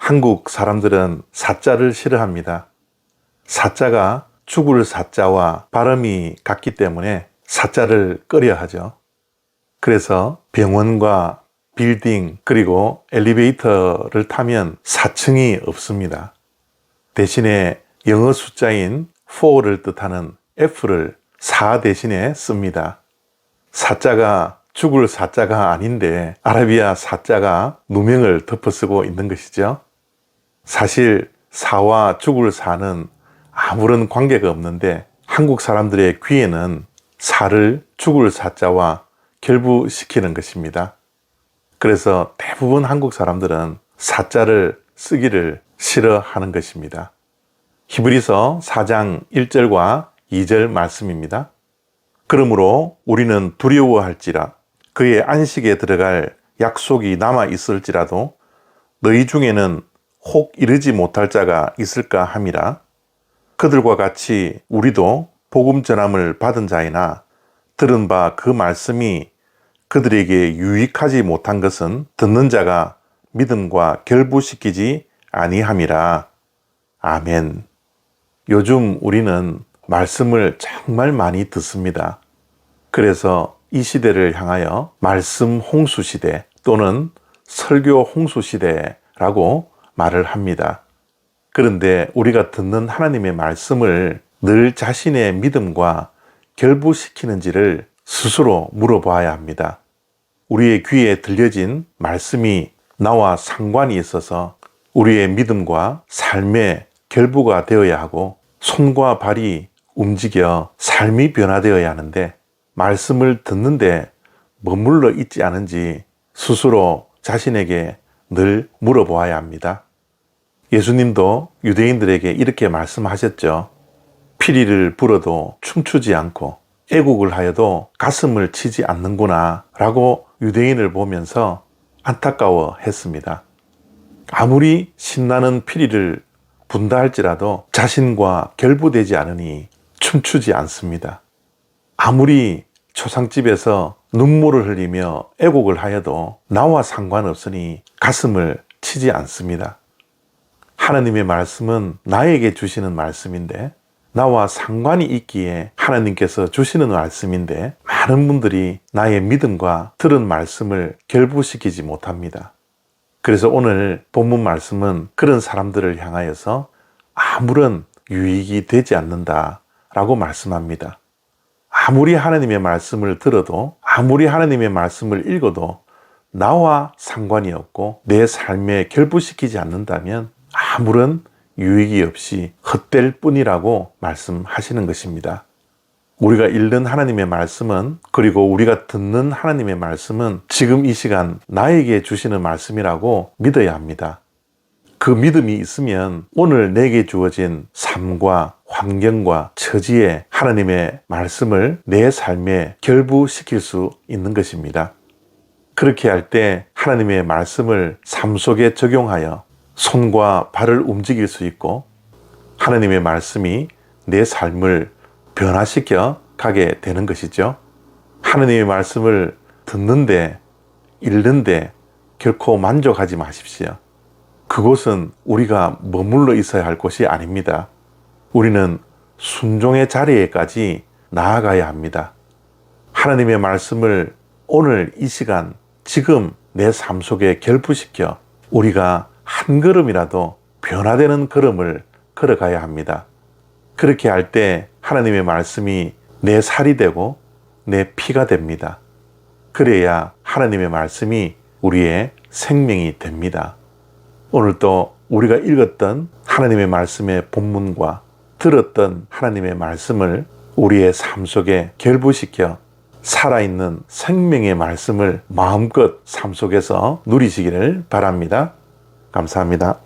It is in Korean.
한국 사람들은 사자를 싫어합니다. 사자가 죽을 사자와 발음이 같기 때문에 사자를 꺼려하죠. 그래서 병원과 빌딩 그리고 엘리베이터를 타면 4층이 없습니다. 대신에 영어 숫자인 4를 뜻하는 F를 4 대신에 씁니다. 사자가 죽을 사자가 아닌데 아라비아 사자가 누명을 덮어쓰고 있는 것이죠. 사실 사와 죽을 사는 아무런 관계가 없는데 한국 사람들의 귀에는 사를 죽을 사자와 결부시키는 것입니다. 그래서 대부분 한국 사람들은 사자를 쓰기를 싫어하는 것입니다. 히브리서 4장 1절과 2절 말씀입니다. 그러므로 우리는 두려워할지라 그의 안식에 들어갈 약속이 남아 있을지라도 너희 중에는 혹 이르지 못할 자가 있을까 함이라. 그들과 같이 우리도 복음 전함을 받은 자이나 들은 바 그 말씀이 그들에게 유익하지 못한 것은 듣는 자가 믿음과 결부시키지 아니함이라. 아멘. 요즘 우리는 말씀을 정말 많이 듣습니다. 그래서 이 시대를 향하여 말씀 홍수 시대 또는 설교 홍수 시대라고 말을 합니다. 그런데 우리가 듣는 하나님의 말씀을 늘 자신의 믿음과 결부시키는지를 스스로 물어봐야 합니다. 우리의 귀에 들려진 말씀이 나와 상관이 있어서 우리의 믿음과 삶의 결부가 되어야 하고 손과 발이 움직여 삶이 변화되어야 하는데 말씀을 듣는데 머물러 있지 않은지 스스로 자신에게 늘 물어보아야 합니다. 예수님도 유대인들에게 이렇게 말씀하셨죠. 피리를 불어도 춤추지 않고 애국을 하여도 가슴을 치지 않는구나 라고 유대인을 보면서 안타까워 했습니다. 아무리 신나는 피리를 분다 할지라도 자신과 결부되지 않으니 춤추지 않습니다. 아무리 초상집에서 눈물을 흘리며 애곡을 하여도 나와 상관없으니 가슴을 치지 않습니다. 하나님의 말씀은 나에게 주시는 말씀인데 나와 상관이 있기에 하나님께서 주시는 말씀인데 많은 분들이 나의 믿음과 들은 말씀을 결부시키지 못합니다. 그래서 오늘 본문 말씀은 그런 사람들을 향하여서 아무런 유익이 되지 않는다라고 말씀합니다. 아무리 하나님의 말씀을 들어도 아무리 하나님의 말씀을 읽어도 나와 상관이 없고 내 삶에 결부시키지 않는다면 아무런 유익이 없이 헛될 뿐이라고 말씀하시는 것입니다. 우리가 읽는 하나님의 말씀은 그리고 우리가 듣는 하나님의 말씀은 지금 이 시간 나에게 주시는 말씀이라고 믿어야 합니다. 그 믿음이 있으면 오늘 내게 주어진 삶과 환경과 처지에 하나님의 말씀을 내 삶에 결부시킬 수 있는 것입니다. 그렇게 할 때 하나님의 말씀을 삶 속에 적용하여 손과 발을 움직일 수 있고 하나님의 말씀이 내 삶을 변화시켜 가게 되는 것이죠. 하나님의 말씀을 듣는데 읽는데 결코 만족하지 마십시오. 그곳은 우리가 머물러 있어야 할 곳이 아닙니다. 우리는 순종의 자리에까지 나아가야 합니다. 하나님의 말씀을 오늘 이 시간 지금 내 삶 속에 결부시켜 우리가 한 걸음이라도 변화되는 걸음을 걸어가야 합니다. 그렇게 할 때 하나님의 말씀이 내 살이 되고 내 피가 됩니다. 그래야 하나님의 말씀이 우리의 생명이 됩니다. 오늘 또 우리가 읽었던 하나님의 말씀의 본문과 들었던 하나님의 말씀을 우리의 삶 속에 결부시켜 살아있는 생명의 말씀을 마음껏 삶 속에서 누리시기를 바랍니다. 감사합니다.